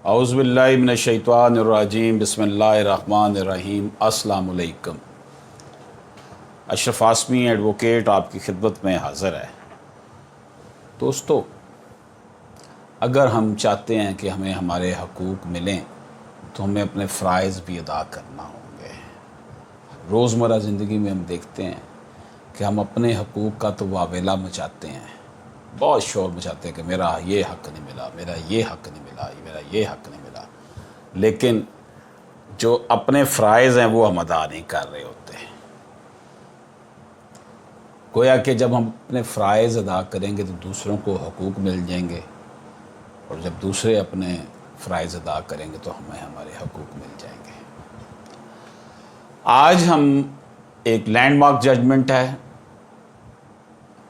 اعوذ باللہ من الشیطان الرجیم بسم اللہ الرحمن الرحیم۔ السلام علیکم۔ اشرف عاصمی ایڈوکیٹ آپ کی خدمت میں حاضر ہے۔ دوستو، اگر ہم چاہتے ہیں کہ ہمیں ہمارے حقوق ملیں تو ہمیں اپنے فرائض بھی ادا کرنا ہوں گے۔ روزمرہ زندگی میں ہم دیکھتے ہیں کہ ہم اپنے حقوق کا تو واویلا مچاتے ہیں، بہت شور مچاتے ہیں کہ میرا یہ حق نہیں ملا، میرا یہ حق نہیں ملا، میرا یہ حق نہیں ملا، لیکن جو اپنے فرائض ہیں وہ ہم ادا نہیں کر رہے ہوتے۔ گویا کہ جب ہم اپنے فرائض ادا کریں گے تو دوسروں کو حقوق مل جائیں گے، اور جب دوسرے اپنے فرائض ادا کریں گے تو ہمیں ہمارے حقوق مل جائیں گے۔ آج ہم ایک لینڈ مارک ججمنٹ ہے،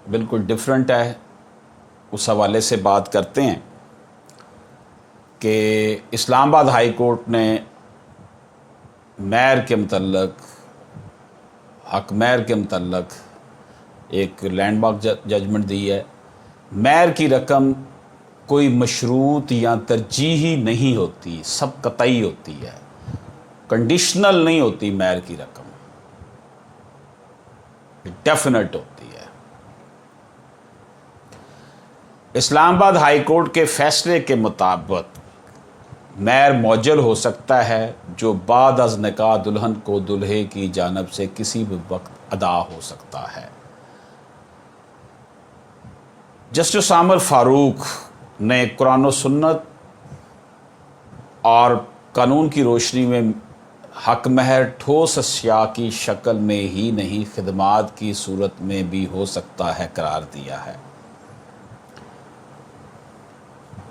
بالکل ڈیفرنٹ ہے، اس حوالے سے بات کرتے ہیں کہ اسلام آباد ہائی کورٹ نے مہر کے متعلق، حق مہر کے متعلق ایک لینڈ مارک ججمنٹ دی ہے۔ مہر کی رقم کوئی مشروط یا ترجیحی نہیں ہوتی، سب قطعی ہوتی ہے، کنڈیشنل نہیں ہوتی۔ مہر کی رقم ڈیفینٹ ہوتی ہے۔ اسلام آباد ہائی کورٹ کے فیصلے کے مطابق مہر مؤجل ہو سکتا ہے جو بعد از نکاح دلہن کو دولہے کی جانب سے کسی بھی وقت ادا ہو سکتا ہے۔ جسٹس عامر فاروق نے قرآن و سنت اور قانون کی روشنی میں حق مہر ٹھوس اشیاء کی شکل میں ہی نہیں، خدمات کی صورت میں بھی ہو سکتا ہے قرار دیا ہے۔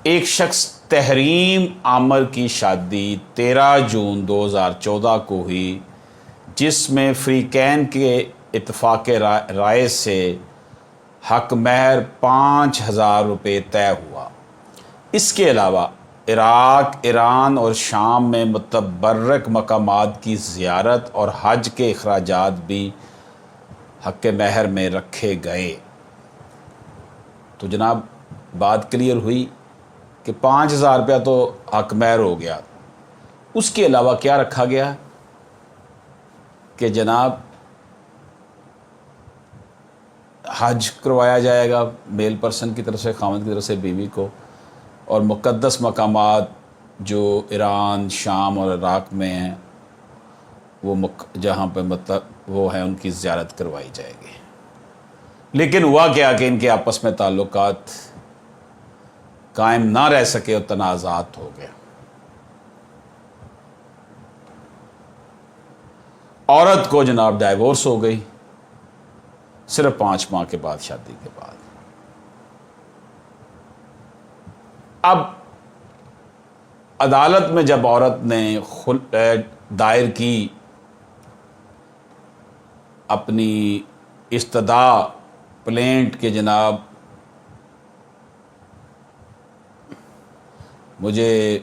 ایک شخص تحریم عامر کی شادی 13 جون 2014 کو ہوئی، جس میں فریقین کے اتفاق رائے سے حق مہر 5,000 روپے طے ہوا۔ اس کے علاوہ عراق، ایران اور شام میں متبرک مقامات کی زیارت اور حج کے اخراجات بھی حق مہر میں رکھے گئے۔ تو جناب بات کلیئر ہوئی کہ 5,000 روپیہ تو حق مہر ہو گیا، اس کے علاوہ کیا رکھا گیا کہ جناب حج کروایا جائے گا میل پرسن کی طرف سے، خاوند کی طرف سے بیوی کو، اور مقدس مقامات جو ایران، شام اور عراق میں ہیں وہ جہاں پہ مطلب وہ ہیں ان کی زیارت کروائی جائے گی۔ لیکن ہوا کیا کہ ان کے آپس میں تعلقات قائم نہ رہ سکے اور تنازعات ہو گئے۔ عورت کو جناب ڈائیورس ہو گئی صرف 5 ماہ کے بعد، شادی کے بعد۔ اب عدالت میں جب عورت نے دائر کی اپنی استدعا پلینٹ کہ جناب مجھے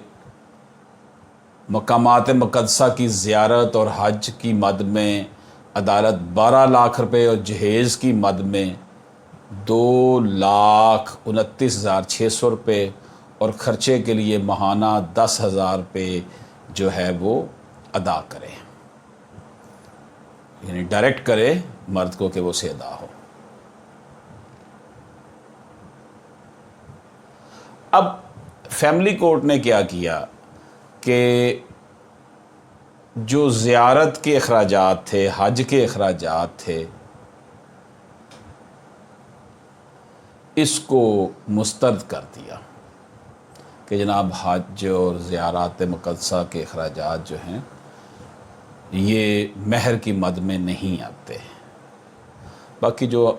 مقامات مقدسہ کی زیارت اور حج کی مد میں عدالت 12 لاکھ روپے اور جہیز کی مد میں 2,29,600 روپے اور خرچے کے لیے ماہانہ 10,000 روپے جو ہے وہ ادا کرے، یعنی ڈائریکٹ کرے مرد کو کہ وہ سے ادا ہو۔ اب فیملی کورٹ نے کیا کہ جو زیارت کے اخراجات تھے، حج کے اخراجات تھے، اس کو مسترد کر دیا کہ جناب حج اور زیارات مقدسہ کے اخراجات جو ہیں یہ مہر کی مد میں نہیں آتے۔ باقی جو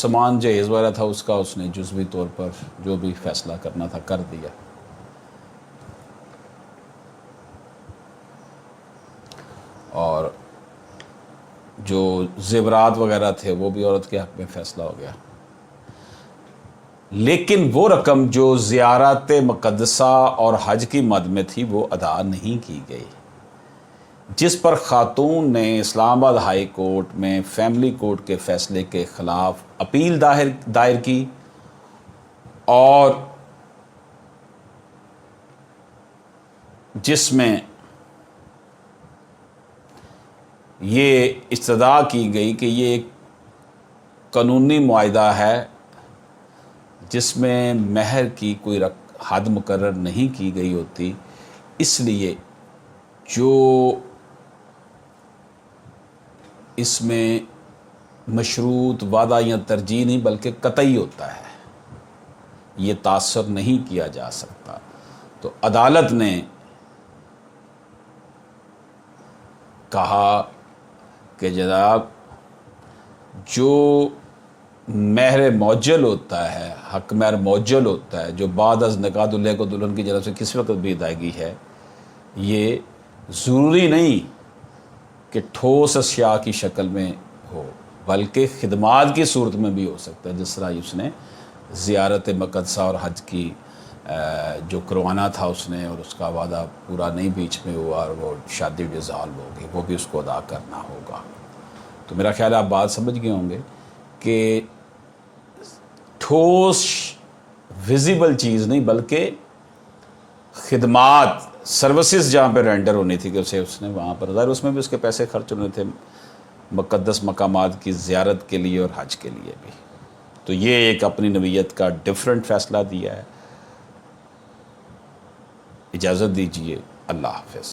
سامان جہیز وغیرہ تھا اس کا اس نے جزوی طور پر جو بھی فیصلہ کرنا تھا کر دیا۔ اور جو زیورات وغیرہ تھے وہ بھی عورت کے حق میں فیصلہ ہو گیا۔ لیکن وہ رقم جو زیارات مقدسہ اور حج کی مد میں تھی وہ ادا نہیں کی گئی، جس پر خاتون نے اسلام آباد ہائی کورٹ میں فیملی کورٹ کے فیصلے کے خلاف اپیل دائر کی، اور جس میں یہ استدعا کی گئی کہ یہ ایک قانونی معاہدہ ہے جس میں مہر کی کوئی حد مقرر نہیں کی گئی ہوتی، اس لیے جو اس میں مشروط وعدہ یا ترجیح نہیں بلکہ قطعی ہوتا ہے، یہ تاثر نہیں کیا جا سکتا۔ تو عدالت نے کہا کہ جناب جو مہر معجل ہوتا ہے، حق مہر معجل ہوتا ہے، جو بعد از نکاح دلہے کو دلہن کی جانب سے کسی وقت بھی ادائیگی ہے، یہ ضروری نہیں کہ ٹھوس اشیاء کی شکل میں ہو بلکہ خدمات کی صورت میں بھی ہو سکتا ہے، جس طرح اس نے زیارت مقدسہ اور حج کی جو کروانا تھا اس نے، اور اس کا وعدہ پورا نہیں بیچ میں ہوا اور وہ شادی ڈیزالو ہو گئی، وہ بھی اس کو ادا کرنا ہوگا۔ تو میرا خیال ہے آپ بات سمجھ گئے ہوں گے کہ ٹھوس ویزیبل چیز نہیں بلکہ خدمات، سروسز جہاں پہ رینڈر ہونی تھی کہ اس نے وہاں پر ظاہر اس میں بھی اس کے پیسے خرچ ہونے تھے مقدس مقامات کی زیارت کے لیے اور حج کے لیے بھی۔ تو یہ ایک اپنی نوعیت کا ڈیفرنٹ فیصلہ دیا ہے۔ اجازت دیجیے، اللہ حافظ۔